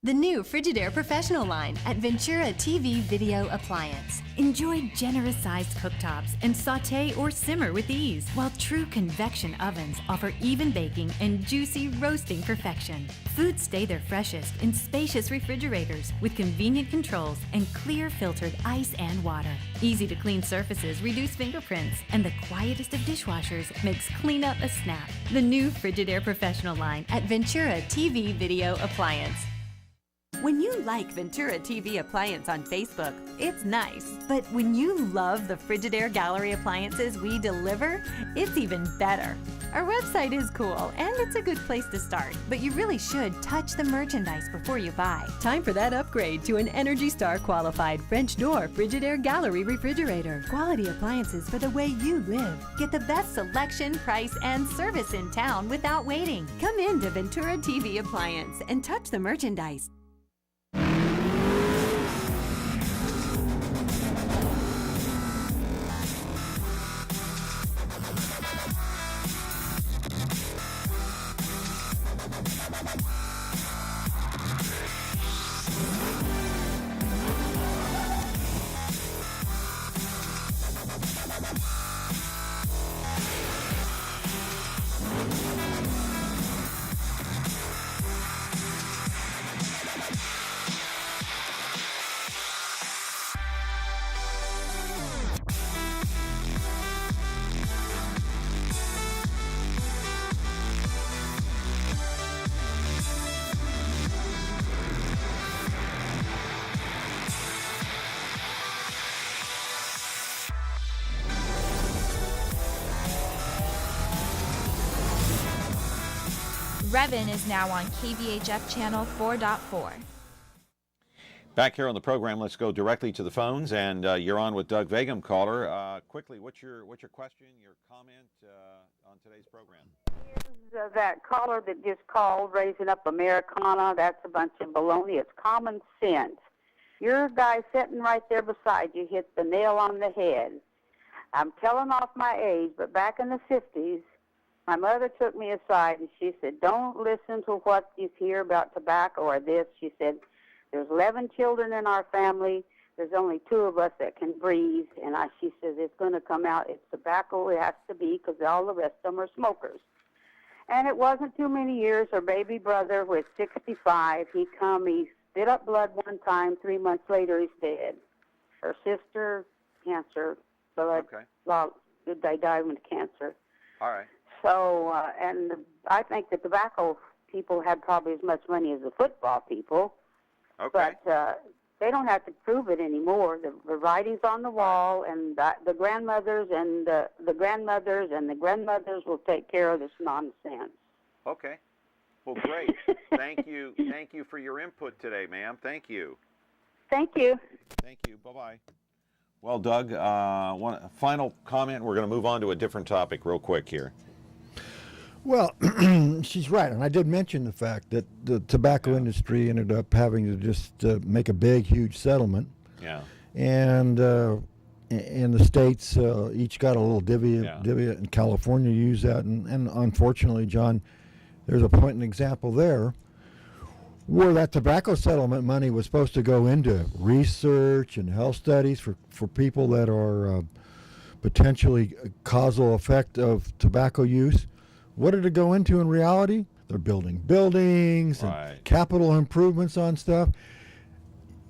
The new Frigidaire Professional line at Ventura TV Video Appliance. Enjoy generous-sized cooktops and sauté or simmer with ease, while true convection ovens offer even baking and juicy roasting perfection. Foods stay their freshest in spacious refrigerators with convenient controls and clear filtered ice and water. Easy to clean surfaces reduce fingerprints, and the quietest of dishwashers makes cleanup a snap. The new Frigidaire Professional line At Ventura TV Video Appliance. When you like Ventura TV Appliance on Facebook, it's nice. But when you love the Frigidaire Gallery appliances we deliver, it's even better. Our website is cool, and it's a good place to start, but you really should touch the merchandise before you buy. Time for that upgrade to an Energy Star qualified French door Frigidaire Gallery refrigerator. Quality appliances for the way you live. Get the best selection, price, and service in town without waiting. Come in to Ventura TV Appliance and touch the merchandise. 7 is now on KVHF channel 4.4. Back here on the program, let's go directly to the phones, and you're on with Doug Vagim, caller. Quickly, what's your question, your comment on today's program? That caller that just called, raising up Americana, that's a bunch of baloney. It's common sense. Your guy sitting right there beside you hit the nail on the head. I'm telling off my age, but back in the 50s, my mother took me aside and she said, don't listen to what you hear about tobacco or this. She said, there's 11 children in our family. There's only 2 of us that can breathe. And she says, it's going to come out. It's tobacco. It has to be because all the rest of them are smokers. And it wasn't too many years. Her baby brother was 65. He spit up blood one time. 3 months later, he's dead. Her sister, cancer, blood. Okay. They died from cancer. All right. So, and I think the tobacco people had probably as much money as the football people. Okay. But they don't have to prove it anymore. The writing's on the wall, and the grandmothers and the grandmothers will take care of this nonsense. Okay. Well, great. Thank you. Thank you for your input today, ma'am. Thank you. Thank you. Thank you. Bye-bye. Well, Doug, one final comment. We're going to move on to a different topic real quick here. Well, she's right, and I did mention the fact that the tobacco industry ended up having to just make a big, huge settlement. Yeah. And the states each got a little divvy, and California used that, and unfortunately, John, there's a point and example there where that tobacco settlement money was supposed to go into research and health studies for people that are potentially causal effect of tobacco use. What did it go into in reality? They're building buildings and capital improvements on stuff.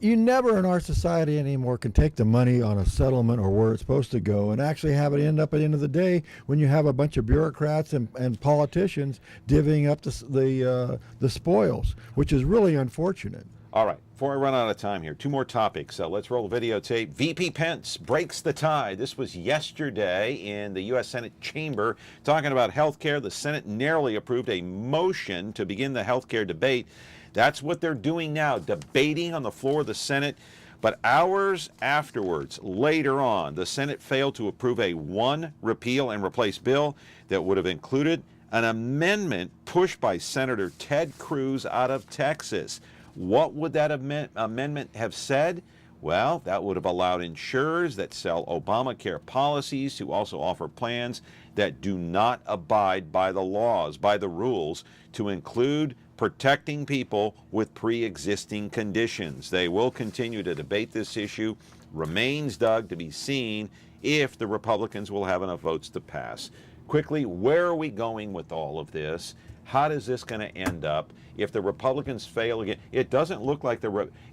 You never in our society anymore can take the money on a settlement or where it's supposed to go and actually have it end up at the end of the day when you have a bunch of bureaucrats and politicians divvying up the spoils, which is really unfortunate. All right, before I run out of time here, 2 more topics. Let's roll the videotape. VP Pence breaks the tie. This was yesterday in the U.S. Senate chamber talking about health care. The Senate narrowly approved a motion to begin the health care debate. That's what they're doing now, debating on the floor of the Senate. But hours afterwards, later on, the Senate failed to approve a 1 repeal and replace bill that would have included an amendment pushed by Senator Ted Cruz out of Texas. What would that amendment have said? Well, that would have allowed insurers that sell Obamacare policies to also offer plans that do not abide by the laws, by the rules, to include protecting people with pre-existing conditions. They will continue to debate this issue. Remains, Doug, to be seen if the Republicans will have enough votes to pass. Quickly, where are we going with all of this? How is this going to end up? If the Republicans fail again, it doesn't look like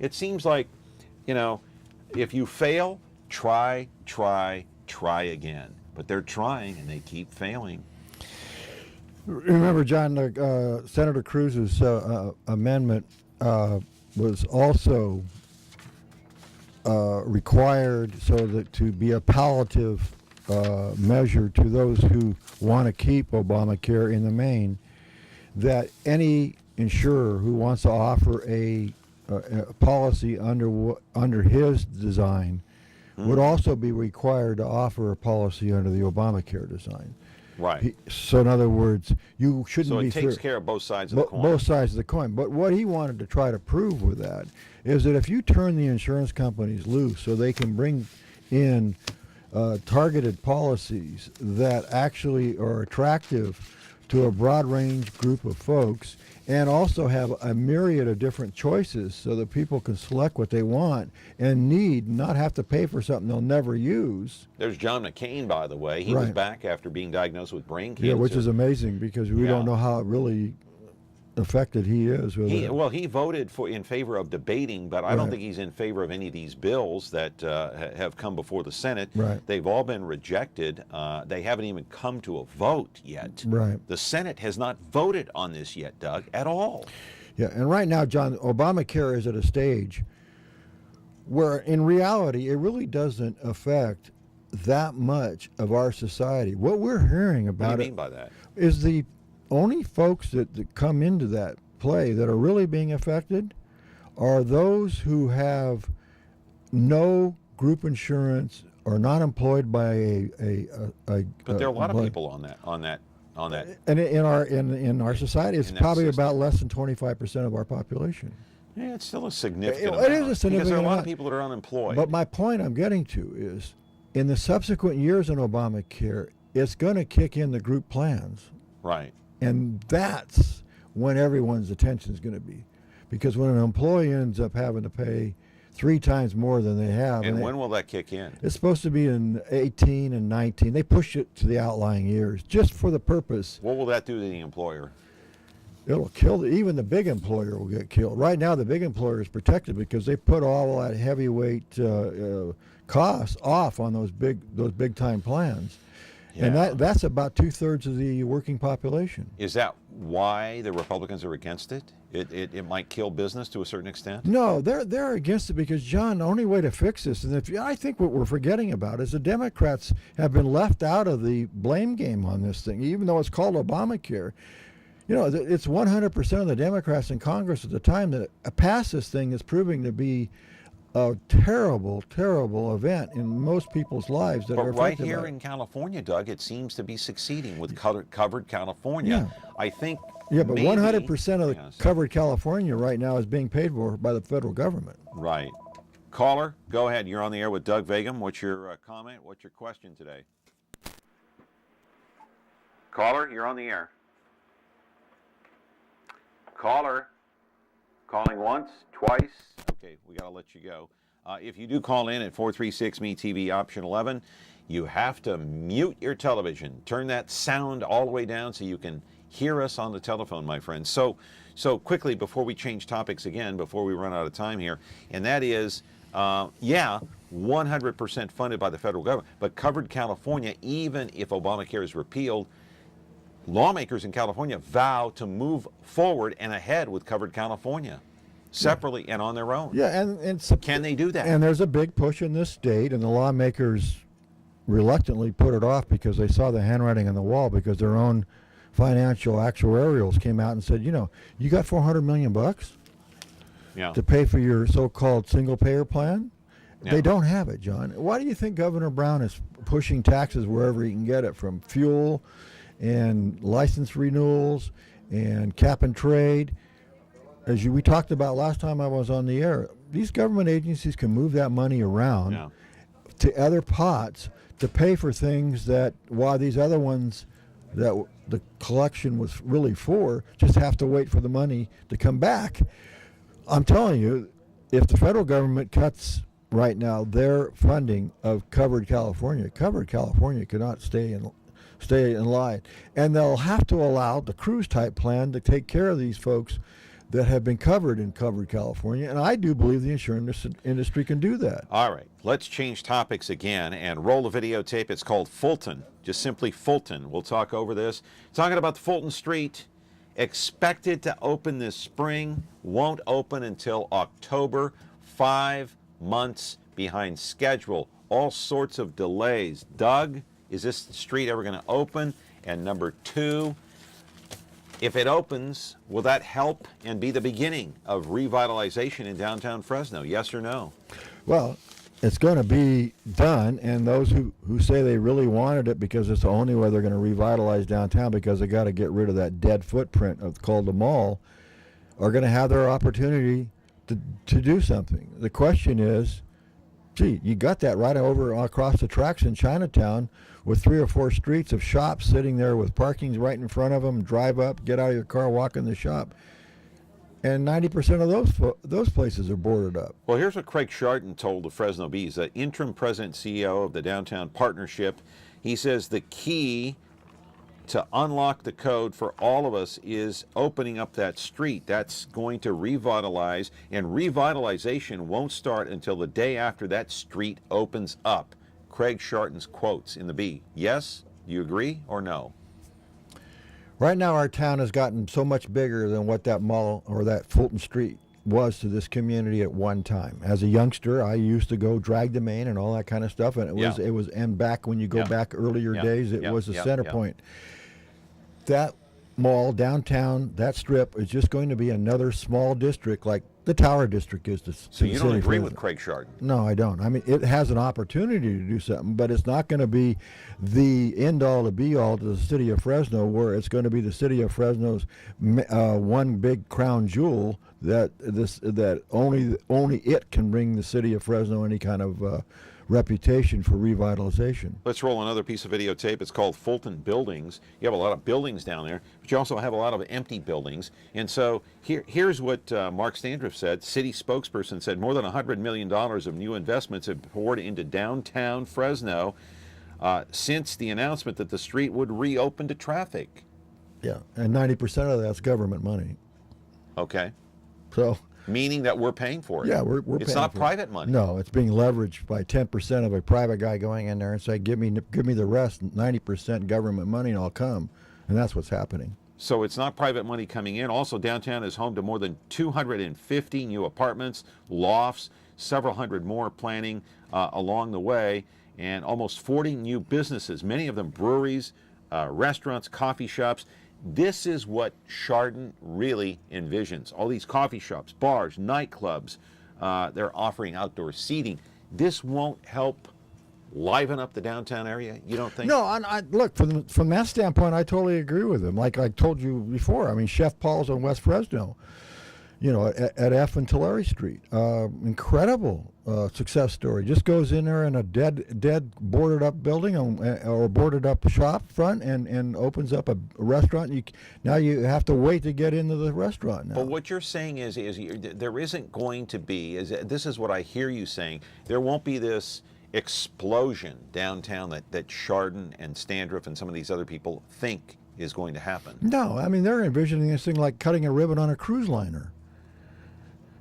it seems like, if you fail, try again. But they're trying and they keep failing. Remember, John, Senator Cruz's amendment was also required so that to be a palliative measure to those who want to keep Obamacare in the main, that any insurer who wants to offer a policy under his design would also be required to offer a policy under the Obamacare design. Right. So in other words, you shouldn't be... So it takes care of both sides of the coin. Both sides of the coin. But what he wanted to try to prove with that is that if you turn the insurance companies loose so they can bring in targeted policies that actually are attractive to a broad range group of folks, and also have a myriad of different choices so that people can select what they want and need, not have to pay for something they'll never use. There's John McCain, by the way. He was back after being diagnosed with brain cancer. Yeah, which is amazing because we don't know how really affected he is with it. Well, he voted in favor of debating, but I don't think he's in favor of any of these bills that have come before the Senate. Right. They've all been rejected. They haven't even come to a vote yet. Right. The Senate has not voted on this yet, Doug, at all. Yeah, and right now, John, Obamacare is at a stage where in reality it really doesn't affect that much of our society. What we're hearing about What do you mean by that? Is the only folks that come into that play that are really being affected are those who have no group insurance or not employed by a But there are a lot of people on that. And in our society, it's in that probably system. about less than 25% of our population. Yeah, it's still a significant It is amount. a significant because there are a lot of amount. people that are unemployed. But my point I'm getting to is, in the subsequent years in Obamacare, it's going to kick in the group plans. Right. And that's when everyone's attention is going to be. Because when an employee ends up having to pay 3 times more than they have. And when will that kick in? It's supposed to be in 18 and 19. They push it to the outlying years just for the purpose. What will that do to the employer? It'll kill, even the big employer will get killed. Right now, the big employer is protected because they put all that heavyweight costs off on those big time plans. Yeah. And that's about 2/3 of the working population. Is that why the Republicans are against it? It might kill business to a certain extent? No, they're against it because, John, the only way to fix this, and I think what we're forgetting about is the Democrats have been left out of the blame game on this thing, even though it's called Obamacare. You know, it's 100% of the Democrats in Congress at the time that passed this thing is proving to be a terrible, terrible event in most people's lives that are But right affected here by it. in California, Doug, it seems to be succeeding with covered California. Yeah. I think Yeah, but maybe, 100% of the Yes. covered California right now is being paid for by the federal government. Right. Caller, go ahead. You're on the air with Doug Vagim. What's your comment? What's your question today? Caller, you're on the air. Caller, calling once, twice. Okay, we got to let you go. If you do call in at 436-ME-TV option 11, you have to mute your television. Turn that sound all the way down so you can hear us on the telephone, my friends. So quickly, before we change topics again, before we run out of time here, and that is, 100% funded by the federal government, but covered California, even if Obamacare is repealed, lawmakers in California vow to move forward and ahead with covered California, separately and on their own. Yeah, and can they do that? And there's a big push in this state, and the lawmakers reluctantly put it off because they saw the handwriting on the wall, because their own financial actuarials came out and said, you know, you got $400 million to pay for your so-called single-payer plan? Yeah. They don't have it, John. Why do you think Governor Brown is pushing taxes wherever he can get it, from fuel and license renewals and cap and trade? As we talked about last time I was on the air, these government agencies can move that money around to other pots to pay for things that, while these other ones that the collection was really for, just have to wait for the money to come back. I'm telling you, if the federal government cuts right now their funding of covered California cannot stay in line. And they'll have to allow the cruise type plan to take care of these folks that have been covered in covered California. And I do believe the insurance industry can do that. All right, let's change topics again and roll the videotape. It's called Fulton, just simply Fulton. We'll talk over this. Talking about the Fulton Street, expected to open this spring, won't open until October, 5 months behind schedule. All sorts of delays. Doug, is this street ever going to open? And number 2, if it opens, will that help and be the beginning of revitalization in downtown Fresno? Yes or no? Well, it's going to be done, and those who say they really wanted it because it's the only way they're going to revitalize downtown, because they got to get rid of that dead footprint called the mall, are going to have their opportunity to do something. The question is, gee, you got that right over across the tracks in Chinatown with 3 or 4 streets of shops sitting there with parkings right in front of them. Drive up, get out of your car, walk in the shop. And 90% of those places are boarded up. Well, here's what Craig Sharton told the Fresno Bees, the interim president CEO of the Downtown Partnership. He says the key to unlock the code for all of us is opening up that street. That's going to revitalize, and revitalization won't start until the day after that street opens up. Craig Sharton's quotes in the Bee. Yes? Do you agree or no? Right now, our town has gotten so much bigger than what that mall or that Fulton Street was to this community at one time. As a youngster, I used to go drag the main and all that kind of stuff, and it was and back when you go back earlier days, it was the center point. That mall downtown, that strip, is just going to be another small district like the Tower District is to So the you city don't of agree Fresno. with Craig Chardon? No, I don't. I mean, it has an opportunity to do something, but it's not going to be the end-all to be-all to the city of Fresno, where it's going to be the city of Fresno's one big crown jewel that only it can bring the city of Fresno any kind of reputation for revitalization. Let's roll another piece of videotape. It's called Fulton Buildings. You have a lot of buildings down there, but you also have a lot of empty buildings. And so here's what Mark Standriff said. City spokesperson said more than $100 million of new investments have poured into downtown Fresno since the announcement that the street would reopen to traffic. Yeah, and 90% of that's government money. Okay. So, meaning that we're paying for it. Yeah, we're It's paying not for private it. money. No, it's being leveraged by 10% of a private guy going in there and say, give me the rest, 90% government money, and I'll come. And that's what's happening. So it's not private money coming in. Also, downtown is home to more than 250 new apartments, lofts, several hundred more planning along the way, and almost 40 new businesses, many of them breweries, restaurants, coffee shops. This is what Chardon really envisions. All these coffee shops, bars, nightclubs, they're offering outdoor seating. This won't help liven up the downtown area, you don't think? No, look, from that standpoint, I totally agree with him. Like I told you before, I mean, Chef Paul's on West Fresno, you know, at F and Tulare Street. Incredible success story. Just goes in there in a dead boarded up building or boarded up shop front and opens up a restaurant. Now you have to wait to get into the restaurant now. But what you're saying is there isn't going to be, this is what I hear you saying, there won't be this explosion downtown that Chardon and Standriff and some of these other people think is going to happen. No, I mean, they're envisioning this thing like cutting a ribbon on a cruise liner.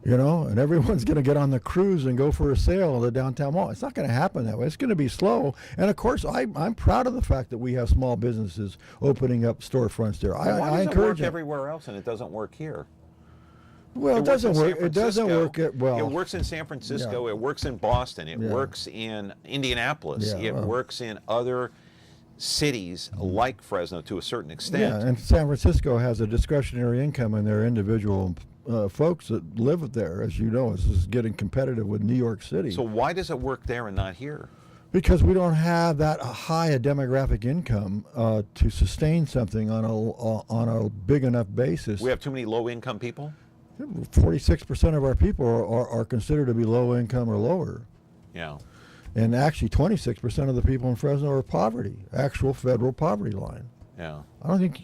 You know, and everyone's going to get on the cruise and go for a sail at the downtown mall. It's not going to happen that way. It's going to be slow. And of course, I'm proud of the fact that we have small businesses opening up storefronts there. Why I does encourage it work everywhere else and it doesn't work here? Well, it doesn't work. It doesn't work. Well, it works in San Francisco. Yeah. It works in Boston. It Yeah. works in Indianapolis. Yeah, it well. works in other cities like Fresno to a certain extent. Yeah, and San Francisco has a discretionary income in their individual folks that live there, as you know. This is getting competitive with New York City. So why does it work there and not here? Because we don't have that high a demographic income to sustain something on a big enough basis. We have too many low-income people? 46% of our people are considered to be low income or lower. Yeah. And actually 26% of the people in Fresno are poverty, actual federal poverty line. Yeah.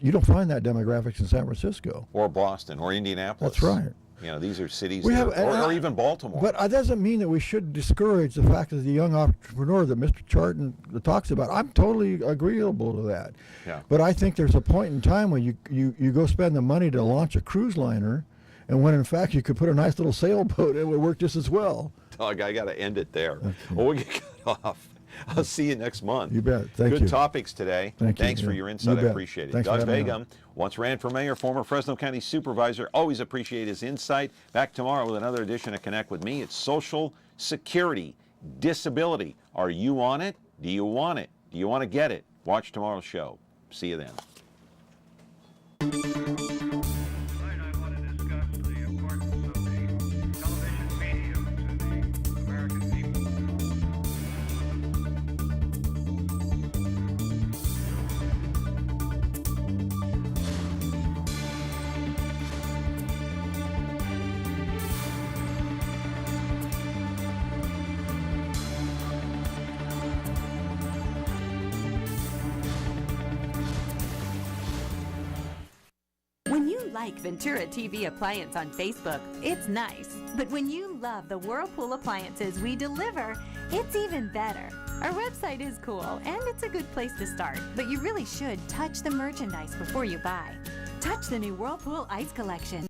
You don't find that demographics in San Francisco. Or Boston or Indianapolis. That's right. You know, these are cities, or even Baltimore. But that doesn't mean that we should discourage the fact that the young entrepreneur that Mr. Chardon talks about. I'm totally agreeable to that. Yeah. But I think there's a point in time when you go spend the money to launch a cruise liner, and when in fact you could put a nice little sailboat, it would work just as well. Doug, I got to end it there. Well, we'll get cut off. I'll see you next month. You bet. Thank you. Good topics today. Thanks for your insight. I bet. appreciate it. Thanks Doug for having me Vagim, once ran for mayor, former Fresno County supervisor. Always appreciate his insight. Back tomorrow with another edition of Connect with Me. It's Social Security, disability. Are you on it? Do you want it? Do you want to get it? Watch tomorrow's show. See you then. When you like Ventura TV Appliance on Facebook, it's nice. But when you love the Whirlpool appliances we deliver, it's even better. Our website is cool, and it's a good place to start. But you really should touch the merchandise before you buy. Touch the new Whirlpool Ice Collection.